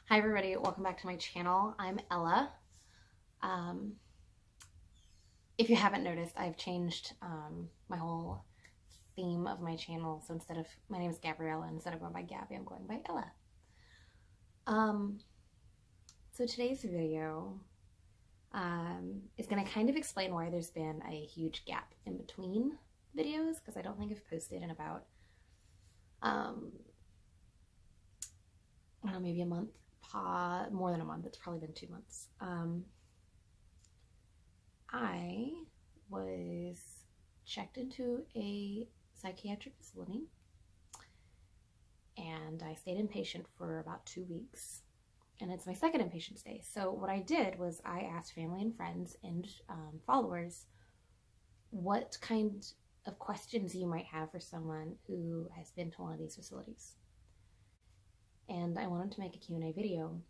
Hi everybody, welcome back to my channel. I'm Ella. If you haven't noticed, I've changed my whole theme of my channel. So instead of, my name is Gabriella, instead of going by Gabby, I'm going by Ella. So today's video is going to kind of explain why there's been a huge gap in between videos, because I don't think I've posted in about, I don't know, maybe a month. More than a month. It's probably been 2 months. I was checked into a psychiatric facility and I stayed inpatient for about 2 weeks, and it's my second inpatient stay. So what I did was I asked family and friends and followers what kind of questions you might have for someone who has been to one of these facilities. And I wanted to make a Q&A video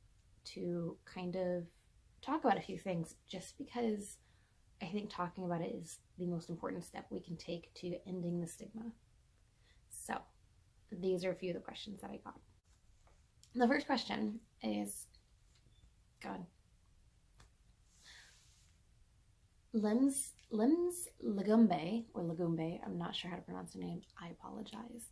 to kind of talk about a few things, just because I think talking about it is the most important step we can take to ending the stigma. So these are a few of the questions that I got. The first question is, Limbs Legumbe, or Legumbe, I'm not sure how to pronounce the name, I apologize,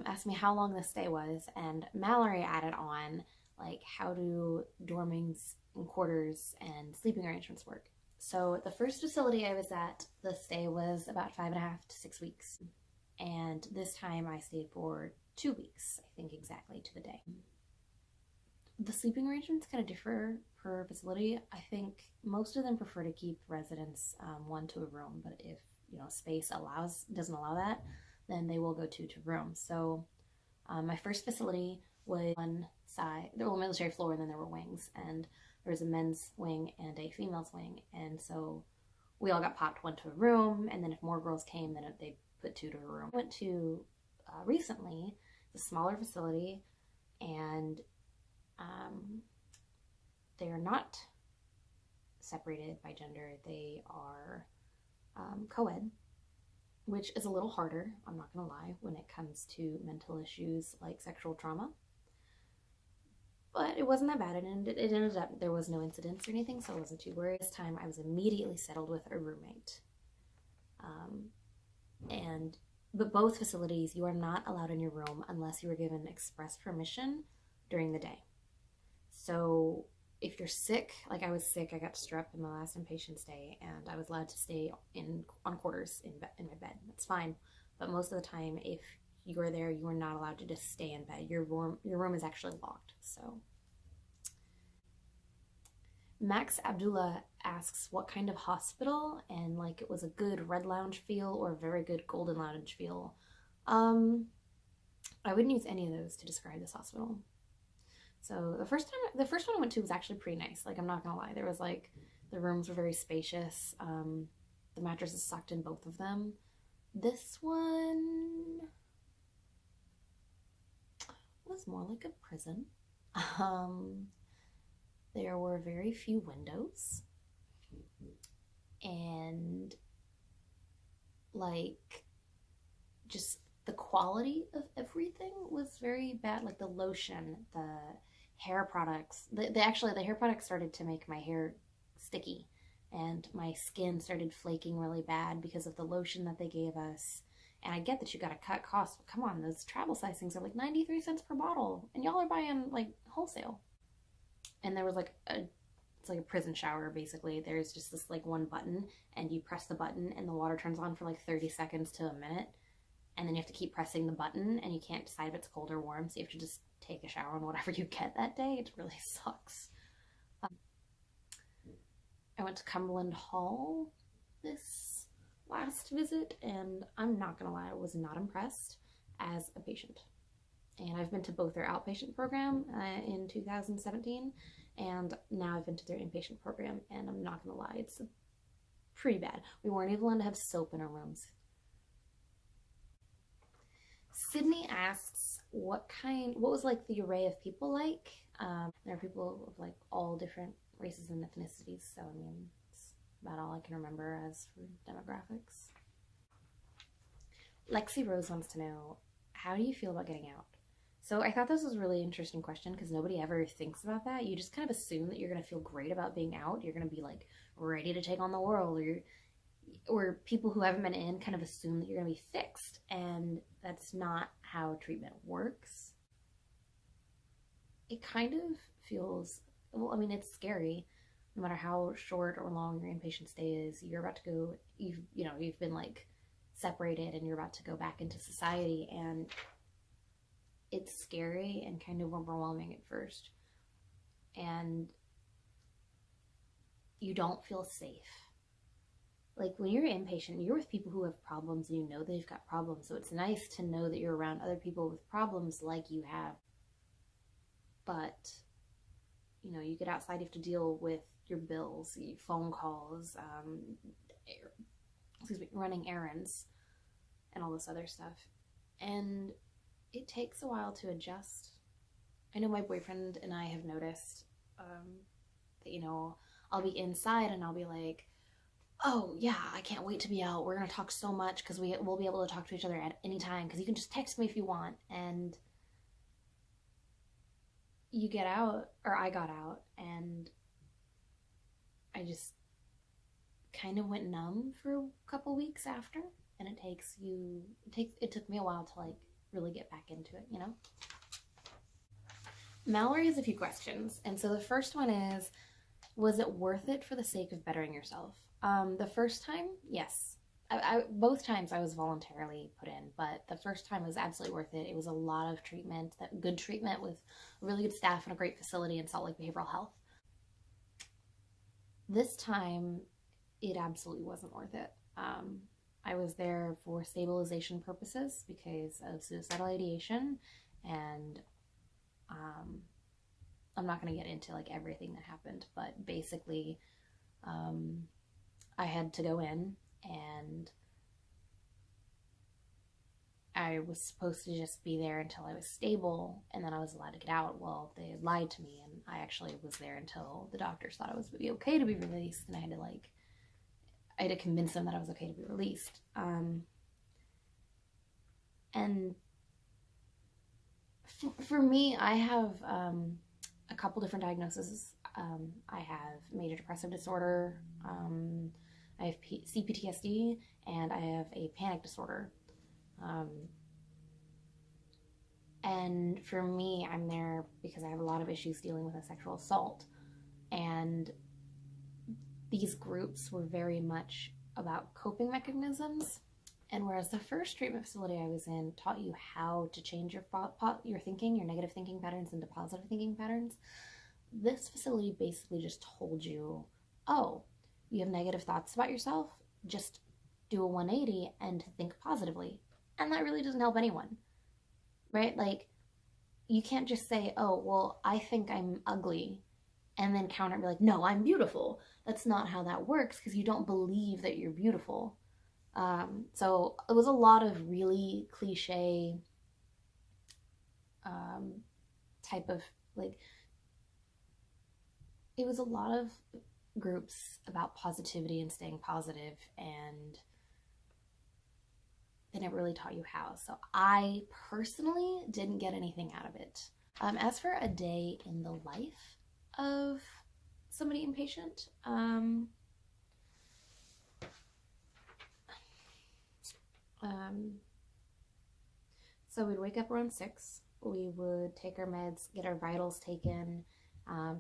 asked me how long the stay was, and Mallory added on, like, how do dormings and quarters and sleeping arrangements work. So the first facility I was at, the stay was about 5.5 to 6 weeks, and this time I stayed for 2 weeks, I think exactly to the day. The sleeping arrangements kind of differ per facility. I think most of them prefer to keep residents one to a room, but if space doesn't allow that, then they will go two to rooms. So my first facility was one side, there was a military floor, and then there were wings, and there was a men's wing and a female's wing, and so we all got popped one to a room, and then if more girls came, then they'd put two to a room. I went to recently a smaller facility, and they are not separated by gender. They are co-ed, which is a little harder, I'm not gonna lie, when it comes to mental issues like sexual trauma. But it wasn't that bad, and it ended up, there was no incidents or anything, so I wasn't too worried. This time I was immediately settled with a roommate. But both facilities, you are not allowed in your room unless you were given express permission during the day. So if you're sick, like I was sick, I got strep in my last inpatient stay, and I was allowed to stay on quarters in my bed. That's fine. But most of the time, if you are there, you are not allowed to just stay in bed. Your room is actually locked. So Max Abdullah asks what kind of hospital, and like it was a good red lounge feel or a very good golden lounge feel. I wouldn't use any of those to describe this hospital. So the first one I went to was actually pretty nice. Like, I'm not gonna lie, there was like, the rooms were very spacious. The mattresses sucked in both of them. This one was more like a prison. There were very few windows, and like, just the quality of everything was very bad. Like the lotion, the hair products, the hair products started to make my hair sticky, and my skin started flaking really bad because of the lotion that they gave us. And I get that you gotta cut costs, but come on, those travel size things are like 93 cents per bottle, and y'all are buying like wholesale. And there was like it's like a prison shower basically. There's just this like one button, and you press the button and the water turns on for like 30 seconds to a minute, and then you have to keep pressing the button, and you can't decide if it's cold or warm, so you have to just take a shower on whatever you get that day. It really sucks. I went to Cumberland Hall this last visit, and I'm not gonna lie, I was not impressed as a patient. And I've been to both their outpatient program in 2017, and now I've been to their inpatient program, and I'm not gonna lie, it's pretty bad. We weren't even allowed to have soap in our rooms. Sydney asks what was like the array of people like. There are people of like all different races and ethnicities, so I mean, it's about all I can remember as for demographics. Lexi Rose wants to know, how do you feel about getting out? So I thought this was a really interesting question because nobody ever thinks about that. You just kind of assume that you're going to feel great about being out. You're going to be like ready to take on the world, or people who haven't been in kind of assume that you're going to be fixed, and that's not how treatment works. It kind of feels, well, I mean, it's scary. No matter how short or long your inpatient stay is, you're about to go, you've been like separated and you're about to go back into society, and it's scary and kind of overwhelming at first. And you don't feel safe. Like when you're inpatient, you're with people who have problems and you know they've got problems. So it's nice to know that you're around other people with problems like you have. But, you get outside, you have to deal with your bills, your phone calls, running errands, and all this other stuff. And it takes a while to adjust. I know my boyfriend and I have noticed that, I'll be inside and I'll be like, oh yeah, I can't wait to be out. We're going to talk so much because we'll be able to talk to each other at any time because you can just text me if you want. And you get out, or I got out, and I just kind of went numb for a couple weeks after. And it took me a while to like really get back into it, Mallory has a few questions. And so the first one is, was it worth it for the sake of bettering yourself? The first time, yes. Both times I was voluntarily put in, but the first time was absolutely worth it. It was a lot of treatment, good treatment with really good staff and a great facility in Salt Lake Behavioral Health. This time, it absolutely wasn't worth it. I was there for stabilization purposes because of suicidal ideation, and I'm not going to get into like everything that happened, but basically I had to go in, and I was supposed to just be there until I was stable, and then I was allowed to get out. Well, they lied to me, and I actually was there until the doctors thought it was be okay to be released, and I had to convince them that I was okay to be released. And for me, I have a couple different diagnoses. I have major depressive disorder, I have CPTSD, and I have a panic disorder. And for me, I'm there because I have a lot of issues dealing with a sexual assault. And these groups were very much about coping mechanisms. And whereas the first treatment facility I was in taught you how to change your thinking, your negative thinking patterns into positive thinking patterns, this facility basically just told you, oh, you have negative thoughts about yourself, just do a 180 and think positively. And that really doesn't help anyone, right? Like, you can't just say, oh, well, I think I'm ugly, and then counter and be like, no, I'm beautiful. That's not how that works, because you don't believe that you're beautiful. So it was a lot of really cliche type of, like, it was a lot of groups about positivity and staying positive, and they never really taught you how. So I personally didn't get anything out of it. As for a day in the life of somebody inpatient, so we'd wake up around 6. We would take our meds, get our vitals taken,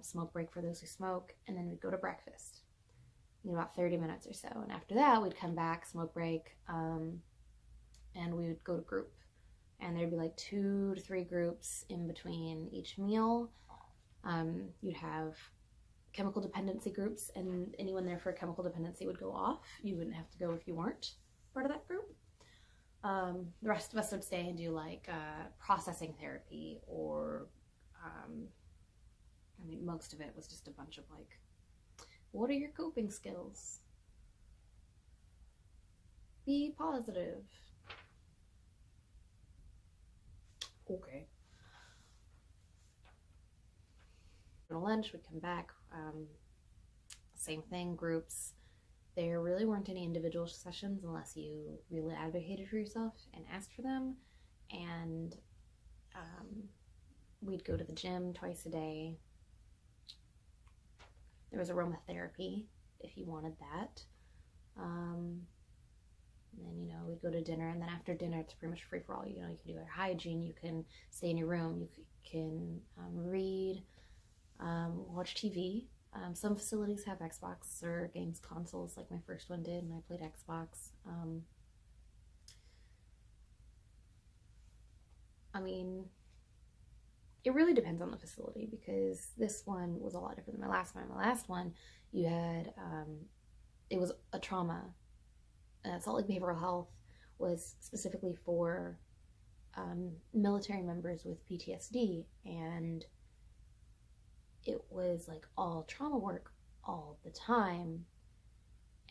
smoke break for those who smoke, and then we'd go to breakfast in about 30 minutes or so. And after that, we'd come back, smoke break, and we would go to group. And there'd be like 2 to 3 groups in between each meal. You'd have chemical dependency groups, and anyone there for a chemical dependency would go off. You wouldn't have to go if you weren't part of that group. The rest of us would stay and do like processing therapy, or most of it was just a bunch of like, what are your coping skills? Be positive. Okay. Go to lunch, we'd come back, same thing, groups. There really weren't any individual sessions unless you really advocated for yourself and asked for them. And we'd go to the gym twice a day. There was aromatherapy if you wanted that. And then, we'd go to dinner, and then after dinner, it's pretty much free for all. You can do your hygiene, you can stay in your room, you can read, watch TV. Some facilities have Xbox or games consoles, like my first one did, and I played Xbox. It really depends on the facility, because this one was a lot different than my last one. My last one, you had, it was a trauma. Salt Lake Behavioral Health was specifically for military members with PTSD, and it was like all trauma work all the time,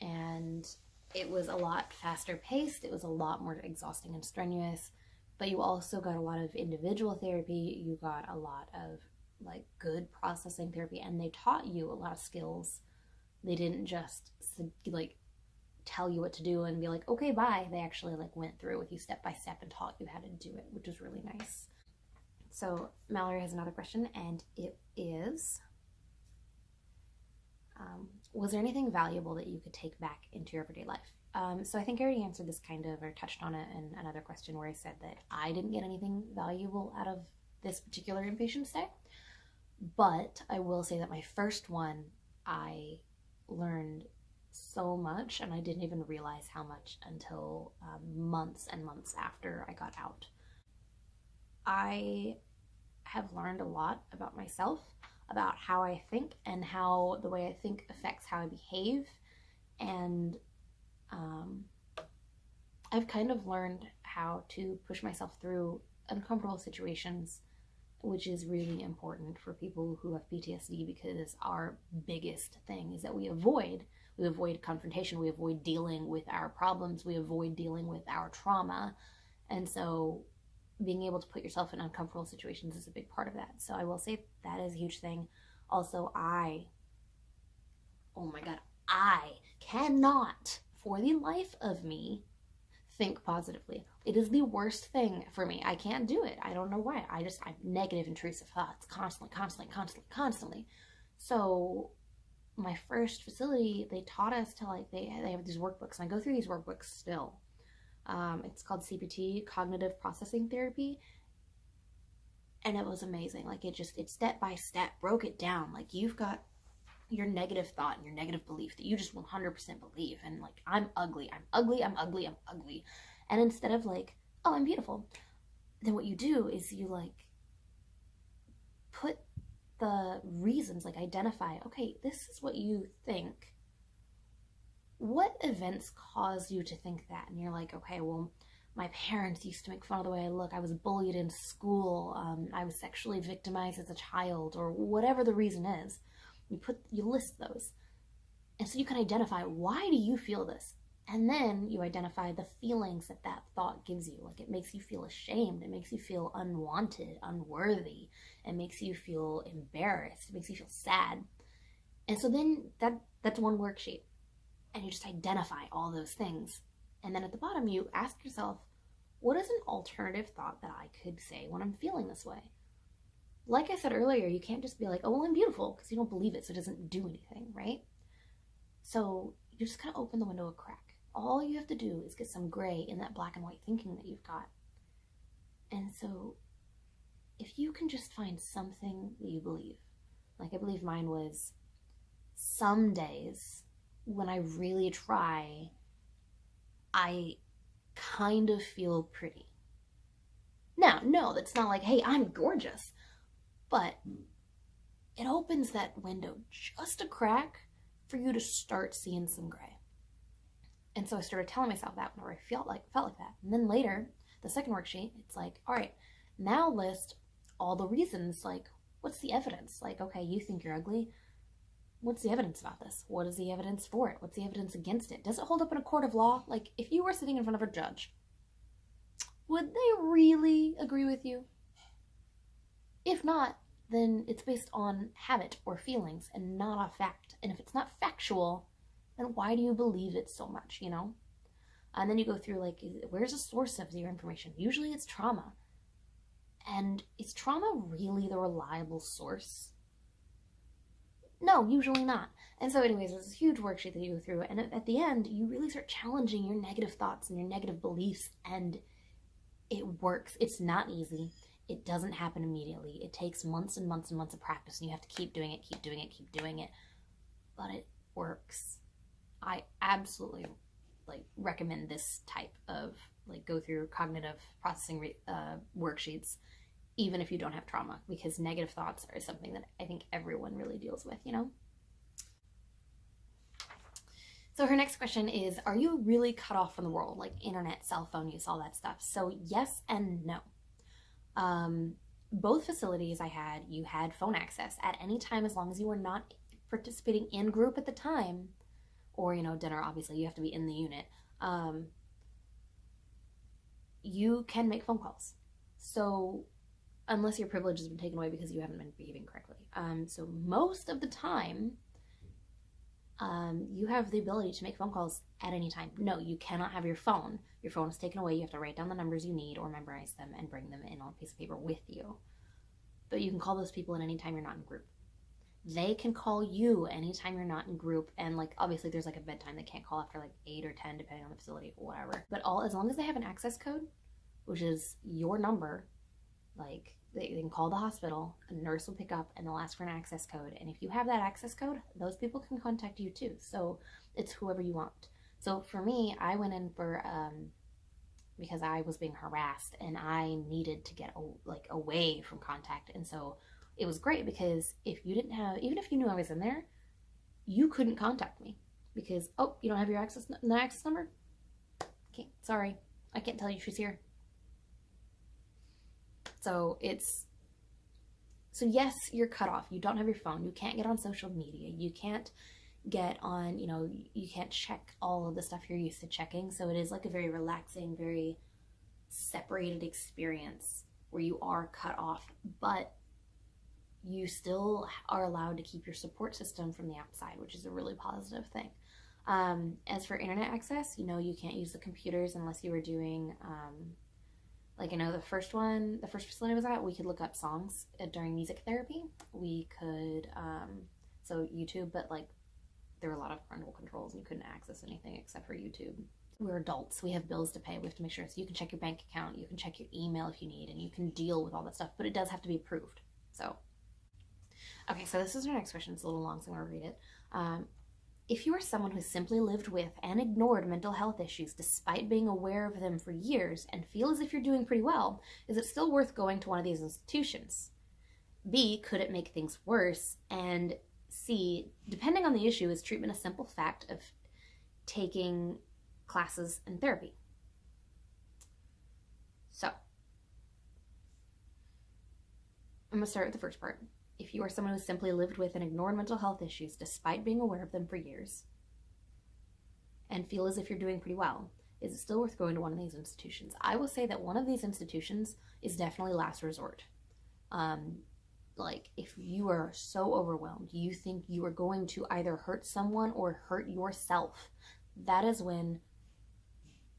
and it was a lot faster paced. It was a lot more exhausting and strenuous, but you also got a lot of individual therapy. You got a lot of like good processing therapy, and they taught you a lot of skills. They didn't just like tell you what to do and be like, okay, bye. They actually like went through with you step by step and taught you how to do it, which was really nice. So Mallory has another question, and it is, was there anything valuable that you could take back into your everyday life? So I think I already answered this kind of, or touched on it in another question where I said that I didn't get anything valuable out of this particular inpatient stay. But I will say that my first one, I learned so much, and I didn't even realize how much until months and months after I got out. I have learned a lot about myself, about how I think, and how the way I think affects how I behave. And I've kind of learned how to push myself through uncomfortable situations, which is really important for people who have PTSD, because our biggest thing is that we avoid confrontation, we avoid dealing with our problems, we avoid dealing with our trauma. And so being able to put yourself in uncomfortable situations is a big part of that. So I will say that is a huge thing. Also, oh my God, I cannot, for the life of me, think positively. It is the worst thing for me. I can't do it. I don't know why. I have negative, intrusive thoughts constantly. So my first facility, they taught us to like, they have these workbooks, and I go through these workbooks still. It's called CPT, Cognitive Processing Therapy. And it was amazing. Like it step by step broke it down. Like you've got your negative thought and your negative belief that you just 100% believe. And like, I'm ugly. And instead of like, oh, I'm beautiful, then what you do is you like put the reasons, like identify, okay, this is what you think. What events cause you to think that? And you're like, okay, well, my parents used to make fun of the way I look. I was bullied in school. I was sexually victimized as a child, or whatever the reason is. You list those. And so you can identify, why do you feel this? And then you identify the feelings that thought gives you. Like it makes you feel ashamed. It makes you feel unwanted, unworthy. It makes you feel embarrassed. It makes you feel sad. And so then that's one worksheet. And you just identify all those things. And then at the bottom, you ask yourself, what is an alternative thought that I could say when I'm feeling this way? Like I said earlier, you can't just be like, oh, well, I'm beautiful, because you don't believe it, so it doesn't do anything, right? So you just kind of open the window a crack. All you have to do is get some gray in that black and white thinking that you've got. And so if you can just find something that you believe, like I believe mine was, some days when I really try, I kind of feel pretty. Now, no, that's not like, hey, I'm gorgeous. But it opens that window just a crack for you to start seeing some gray. And so I started telling myself that whenever I felt like that. And then later, the second worksheet, it's like, all right, now list all the reasons. Like, what's the evidence? Like, okay, you think you're ugly. What's the evidence about this? What is the evidence for it? What's the evidence against it? Does it hold up in a court of law? Like, if you were sitting in front of a judge, would they really agree with you? If not, then it's based on habit or feelings and not a fact. And if it's not factual, then why do you believe it so much, you know? And then you go through like, where's the source of your information? Usually it's trauma. And is trauma really the reliable source? No, usually not. And so anyways, there's this huge worksheet that you go through, and at the end, you really start challenging your negative thoughts and your negative beliefs, and it works. It's not easy. It doesn't happen immediately. It takes months and months and months of practice, and you have to keep doing it, keep doing it, keep doing it. But it works. I absolutely recommend this type of go through cognitive processing worksheets, even if you don't have trauma, because negative thoughts are something that I think everyone really deals with, you know? So her next question is, are you really cut off from the world, like internet, cell phone use, all that stuff? So yes and no. Both facilities I had, you had phone access at any time as long as you were not participating in group at the time, or, you know, dinner, obviously, you have to be in the unit. You can make phone calls. So unless your privilege has been taken away because you haven't been behaving correctly. So most of the time, you have the ability to make phone calls at any time. No, you cannot have your phone. Your phone is taken away. You have to write down the numbers you need or memorize them and bring them in on a piece of paper with you. But you can call those people at any time you're not in group. They can call you anytime you're not in group, and obviously there's a bedtime. They can't call after 8 or 10 depending on the facility or whatever. But as long as they have an access code, which is your number, they can call the hospital, a nurse will pick up and they'll ask for an access code. And if you have that access code, those people can contact you too. So it's whoever you want. So for me, I went in for, because I was being harassed and I needed to get away from contact. And so it was great because if you didn't have, even if you knew I was in there, you couldn't contact me because, oh, you don't have your access number? Okay, sorry, I can't tell you she's here. So yes, you're cut off. You don't have your phone. You can't get on social media. You can't get on, you can't check all of the stuff you're used to checking. So it is a very relaxing, very separated experience where you are cut off, but you still are allowed to keep your support system from the outside, which is a really positive thing. As for internet access, you can't use the computers unless you were doing, I know the first facility I was at, we could look up songs during music therapy. We could, so YouTube, but there were a lot of parental controls and you couldn't access anything except for YouTube. We're adults, we have bills to pay, we have to make sure, so you can check your bank account, you can check your email if you need, and you can deal with all that stuff, but it does have to be approved. So, okay, so this is our next question. It's a little long, so I'm going to read it. If you are someone who simply lived with and ignored mental health issues despite being aware of them for years and feel as if you're doing pretty well, is it still worth going to one of these institutions? B, could it make things worse? And C, depending on the issue, is treatment a simple fact of taking classes and therapy? So, I'm going to start with the first part. If you are someone who simply lived with and ignored mental health issues despite being aware of them for years and feel as if you're doing pretty well, is it still worth going to one of these institutions? I will say that one of these institutions is definitely last resort. If you are so overwhelmed, you think you are going to either hurt someone or hurt yourself, that is when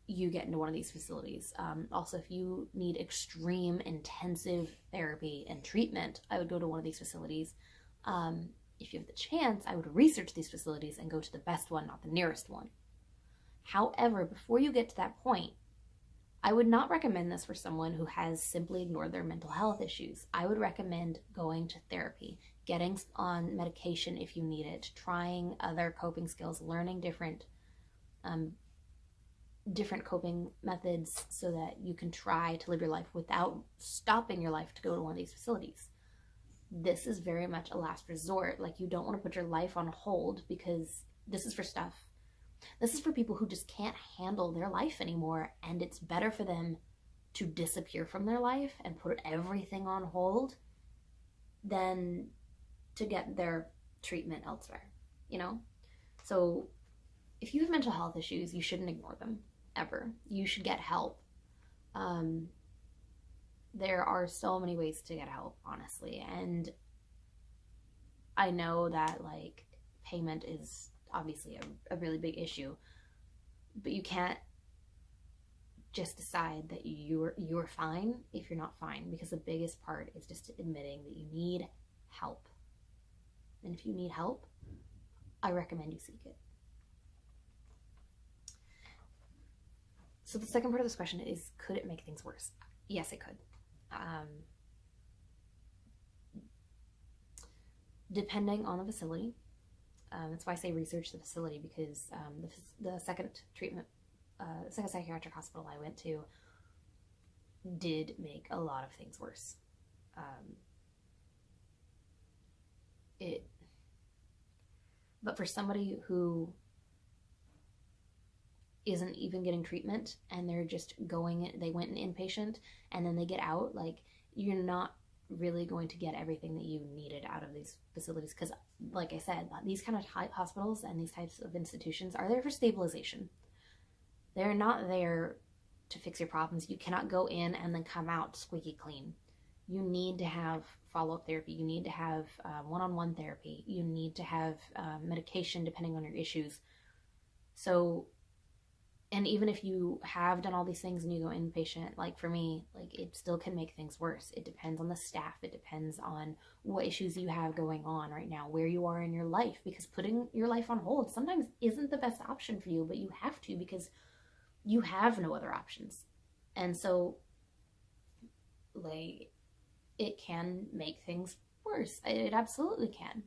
you get into one of these facilities. Also, if you need extreme intensive therapy and treatment, I would go to one of these facilities. If you have the chance, I would research these facilities and go to the best one, not the nearest one. However, before you get to that point, I would not recommend this for someone who has simply ignored their mental health issues. I would recommend going to therapy, getting on medication if you need it, trying other coping skills, learning different coping methods so that you can try to live your life without stopping your life to go to one of these facilities. This is very much a last resort. You don't want to put your life on hold because this is for people who just can't handle their life anymore, and it's better for them to disappear from their life and put everything on hold than to get their treatment elsewhere, So if you have mental health issues, you shouldn't ignore them. Ever. You should get help. There are so many ways to get help, honestly, and I know that payment is obviously a really big issue, but you can't just decide that you're fine if you're not fine, because the biggest part is just admitting that you need help. And if you need help, I recommend you seek it. So the second part of this question is, could it make things worse? Yes, it could. Depending on the facility. That's why I say research the facility, because the second psychiatric hospital I went to did make a lot of things worse. But for somebody who isn't even getting treatment and they're just they went an inpatient and then they get out, like, you're not really going to get everything that you needed out of these facilities, because like I said, these kind of hospitals and these types of institutions are there for stabilization. They're not there to fix your problems. You cannot go in and then come out squeaky clean. You need to have follow-up therapy. You need to have one-on-one therapy. You need to have medication depending on your issues. So, and even if you have done all these things and you go inpatient, like for me, like, it still can make things worse. It depends on the staff. It depends on what issues you have going on right now, where you are in your life, because putting your life on hold sometimes isn't the best option for you, but you have to, because you have no other options. And so, like, it can make things worse. It absolutely can.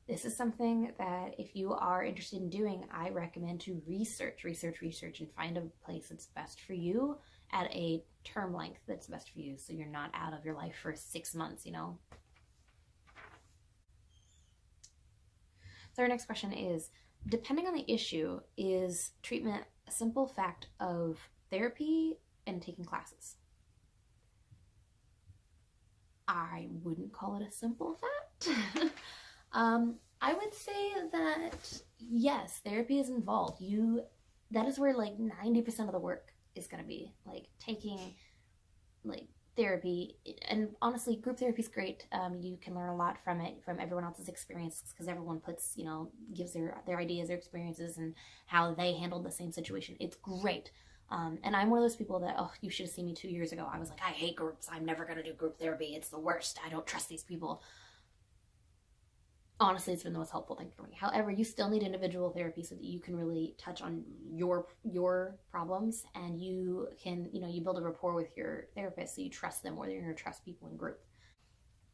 This is something that if you are interested in doing, I recommend to research and find a place that's best for you at a term length that's best for you, so you're not out of your life for 6 months, you know? So our next question is, depending on the issue, is treatment a simple fact of therapy and taking classes? I wouldn't call it a simple fact. I would say that yes, therapy is involved. That is where like 90% of the work is going to be, like taking like therapy. And honestly, group therapy is great. You can learn a lot from it, from everyone else's experiences, because everyone gives their ideas, their experiences, and how they handled the same situation. It's great. And I'm one of those people that, you should have seen me 2 years ago. I was like, I hate groups. I'm never going to do group therapy. It's the worst. I don't trust these people. Honestly, it's been the most helpful thing for me. However, you still need individual therapy so that you can really touch on your problems, and you can, you build a rapport with your therapist so you trust them more than you're going to trust people in group.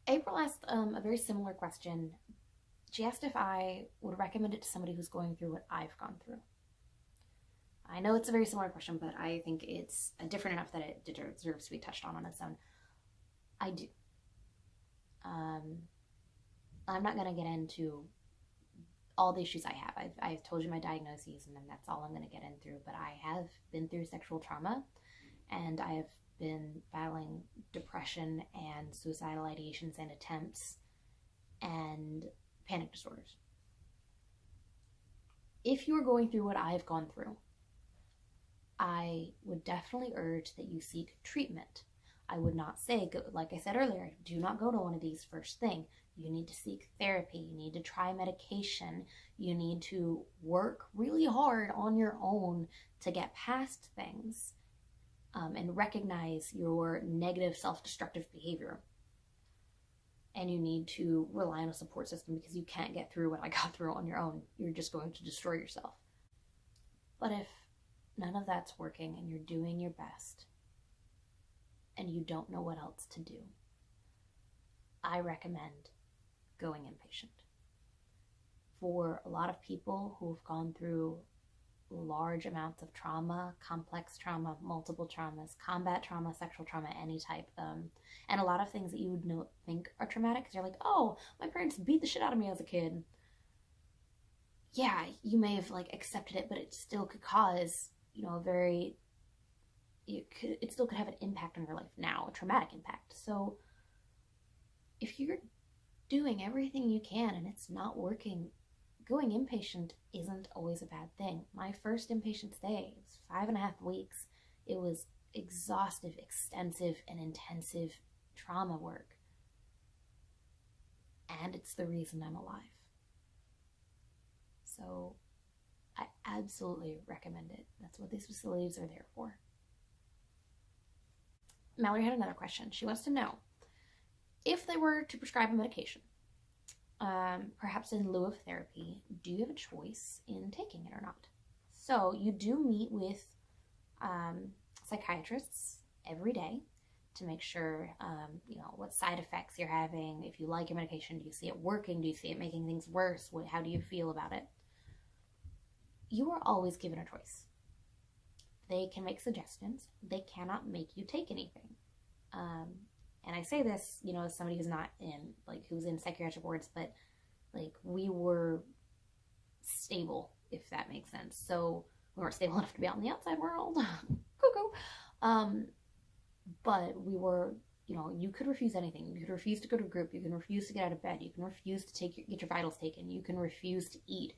April asked a very similar question. She asked if I would recommend it to somebody who's going through what I've gone through. I know it's a very similar question, but I think it's different enough that it deserves to be touched on its own. I do. I'm not going to get into all the issues I have. I've told you my diagnoses, and then that's all I'm going to get into. But I have been through sexual trauma, and I have been battling depression and suicidal ideations and attempts and panic disorders. If you're going through what I've gone through, I would definitely urge that you seek treatment. I would not say, like I said earlier, do not go to one of these first thing. You need to seek therapy. You need to try medication. You need to work really hard on your own to get past things, and recognize your negative self-destructive behavior. And you need to rely on a support system, because you can't get through what I got through on your own. You're just going to destroy yourself. But if none of that's working and you're doing your best and you don't know what else to do, I recommend going inpatient. For a lot of people who have gone through large amounts of trauma, complex trauma, multiple traumas, combat trauma, sexual trauma, any type, and a lot of things that you would think are traumatic, because you're like, oh, my parents beat the shit out of me as a kid. Yeah, you may have accepted it, but it still could cause, it still could have an impact on your life now, a traumatic impact. So if you're doing everything you can and it's not working, going inpatient isn't always a bad thing. My first inpatient stay was 5.5 weeks. It was exhaustive, extensive, and intensive trauma work. And it's the reason I'm alive. So I absolutely recommend it. That's what these facilities are there for. Mallory had another question. She wants to know, if they were to prescribe a medication, perhaps in lieu of therapy, do you have a choice in taking it or not? So you do meet with psychiatrists every day to make sure, what side effects you're having. If you like your medication, do you see it working? Do you see it making things worse? How do you feel about it? You are always given a choice. They can make suggestions. They cannot make you take anything. And I say this, as somebody who's not in, who's in psychiatric wards, but, we were stable, if that makes sense. So we weren't stable enough to be out in the outside world. Cuckoo. But we were, you could refuse anything. You could refuse to go to group. You can refuse to get out of bed. You can refuse to get your vitals taken. You can refuse to eat.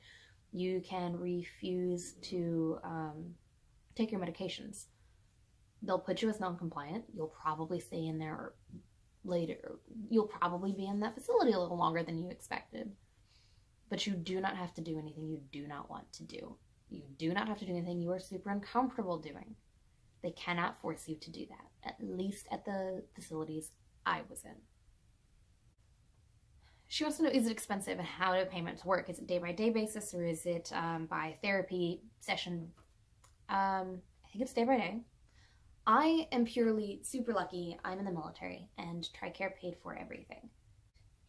You can refuse to take your medications. They'll put you as non-compliant. You'll probably stay in there later. You'll probably be in that facility a little longer than you expected. But you do not have to do anything you do not want to do. You do not have to do anything you are super uncomfortable doing. They cannot force you to do that, at least at the facilities I was in. She wants to know, is it expensive and how do payments work? Is it day-by-day basis or is it by therapy session? I think it's day-by-day. I am purely super lucky. I'm in the military and TRICARE paid for everything.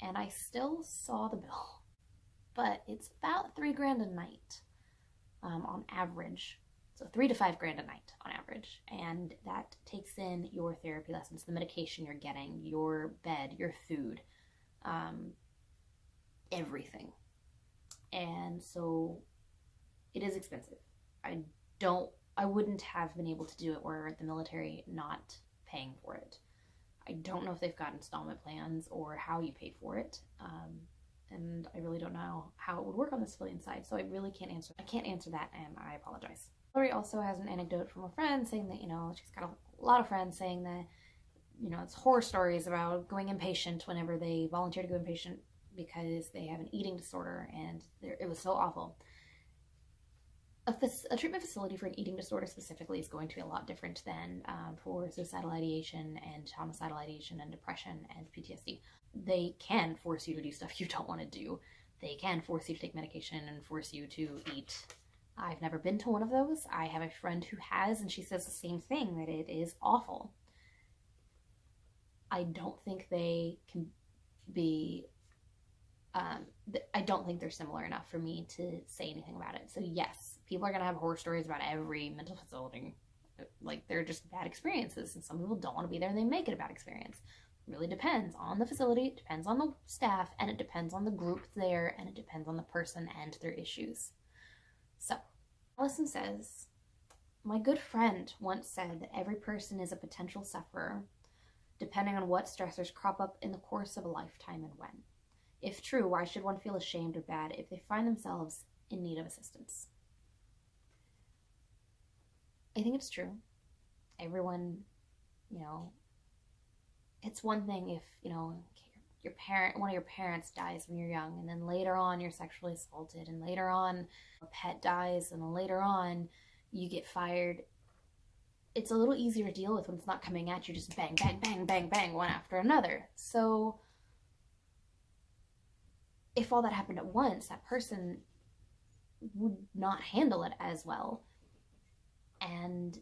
And I still saw the bill, but it's about $3,000 a night on average. So $3,000 to $5,000 a night on average. And that takes in your therapy lessons, the medication you're getting, your bed, your food, everything. And so it is expensive. I wouldn't have been able to do it were the military not paying for it. I don't know if they've got installment plans or how you pay for it. And I really don't know how it would work on the civilian side. So I really can't answer. I can't answer that, and I apologize. Lori also has an anecdote from a friend saying that, she's got a lot of friends saying that, it's horror stories about going inpatient whenever they volunteer to go inpatient because they have an eating disorder, and it was so awful. A treatment facility for an eating disorder specifically is going to be a lot different than for suicidal ideation and homicidal ideation and depression and PTSD. They can force you to do stuff you don't want to do. They can force you to take medication and force you to eat. I've never been to one of those. I have a friend who has, and she says the same thing, that it is awful. I don't think they can be, I don't think they're similar enough for me to say anything about it. So yes, people are going to have horror stories about every mental facility. They're just bad experiences, and some people don't want to be there and they make it a bad experience. It really depends on the facility, it depends on the staff, and it depends on the group there, and it depends on the person and their issues. So, Allison says, my good friend once said that every person is a potential sufferer, depending on what stressors crop up in the course of a lifetime and when. If true, why should one feel ashamed or bad if they find themselves in need of assistance? I think it's true. Everyone, it's one thing if, one of your parents dies when you're young, and then later on you're sexually assaulted, and later on a pet dies, and then later on you get fired. It's a little easier to deal with when it's not coming at you just bang, bang, bang, bang, bang, one after another. So if all that happened at once, that person would not handle it as well. And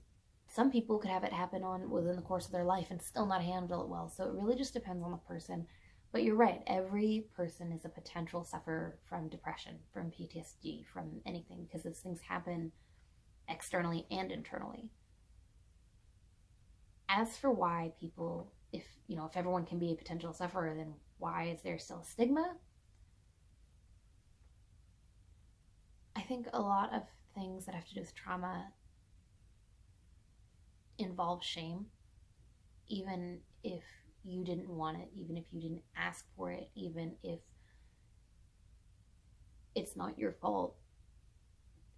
some people could have it happen within the course of their life and still not handle it well. So it really just depends on the person. But you're right, every person is a potential sufferer from depression, from PTSD, from anything, because those things happen externally and internally. As for why people, if everyone can be a potential sufferer, then why is there still stigma? I think a lot of things that have to do with trauma involve shame, even if you didn't want it, even if you didn't ask for it, even if it's not your fault.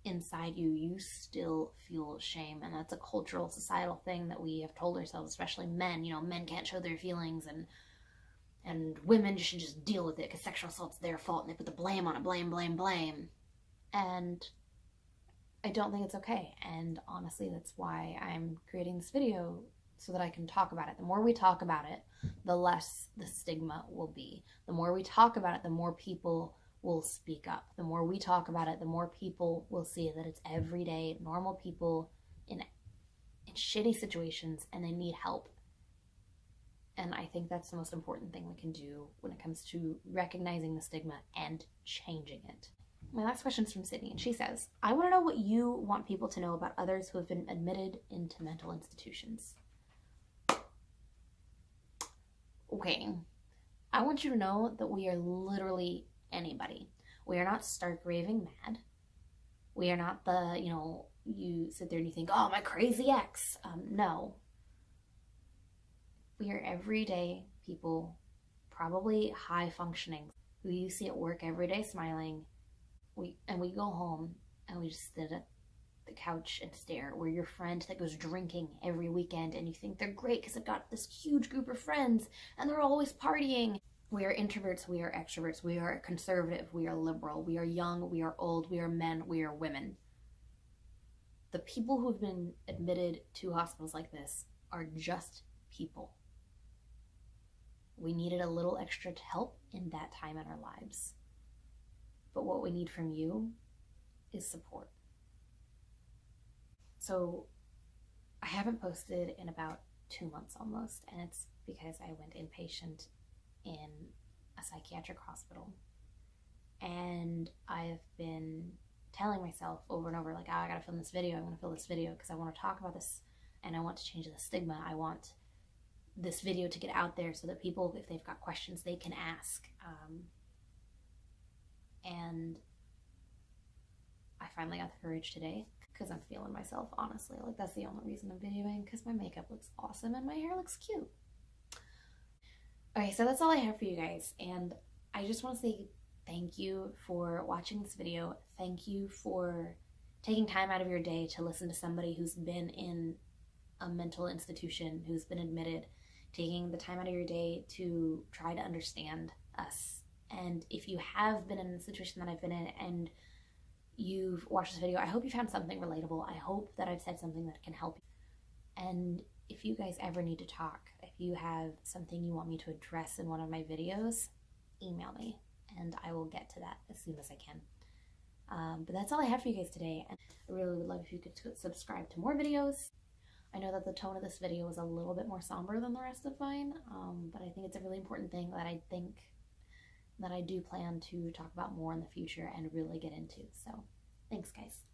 Inside you still feel shame, and that's a cultural, societal thing that we have told ourselves, especially men. Men can't show their feelings, and women should just deal with it because sexual assault's their fault, and they put the blame on it, blame. And I don't think it's okay, and honestly, that's why I'm creating this video, so that I can talk about it. The more we talk about it, the less the stigma will be. The more we talk about it, the more people will speak up. The more we talk about it, the more people will see that it's everyday, normal people in shitty situations and they need help. And I think that's the most important thing we can do when it comes to recognizing the stigma and changing it. My last question is from Sydney, and she says, I want to know what you want people to know about others who have been admitted into mental institutions. Okay, I want you to know that we are literally anybody. We are not stark raving mad. We are not the, you sit there and you think, oh, my crazy ex. No. We are everyday people, probably high functioning, who you see at work every day smiling. We go home and we just sit at the couch and stare. We're your friend that goes drinking every weekend and you think they're great because they've got this huge group of friends and they're always partying. We are introverts, we are extroverts, we are conservative, we are liberal, we are young, we are old, we are men, we are women. The people who have been admitted to hospitals like this are just people. We needed a little extra help in that time in our lives. But what we need from you is support. So I haven't posted in about 2 months almost, and it's because I went inpatient in a psychiatric hospital. And I've been telling myself over and over, like, oh, I gotta film this video, I'm gonna film this video because I want to talk about this and I want to change the stigma. I want this video to get out there so that people, if they've got questions, they can ask. And I finally got the courage today because I'm feeling myself, honestly. Like, that's the only reason I'm videoing, because my makeup looks awesome and my hair looks cute. Okay, so that's all I have for you guys, and I just want to say thank you for watching this video. Thank you for taking time out of your day to listen to somebody who's been in a mental institution, who's been admitted, taking the time out of your day to try to understand us. And if you have been in the situation that I've been in and you've watched this video, I hope you found something relatable. I hope that I've said something that can help you. And if you guys ever need to talk, if you have something you want me to address in one of my videos, email me and I will get to that as soon as I can. But that's all I have for you guys today. And I really would love if you could subscribe to more videos. I know that the tone of this video was a little bit more somber than the rest of mine, but I think it's a really important thing that I do plan to talk about more in the future and really get into. So thanks, guys.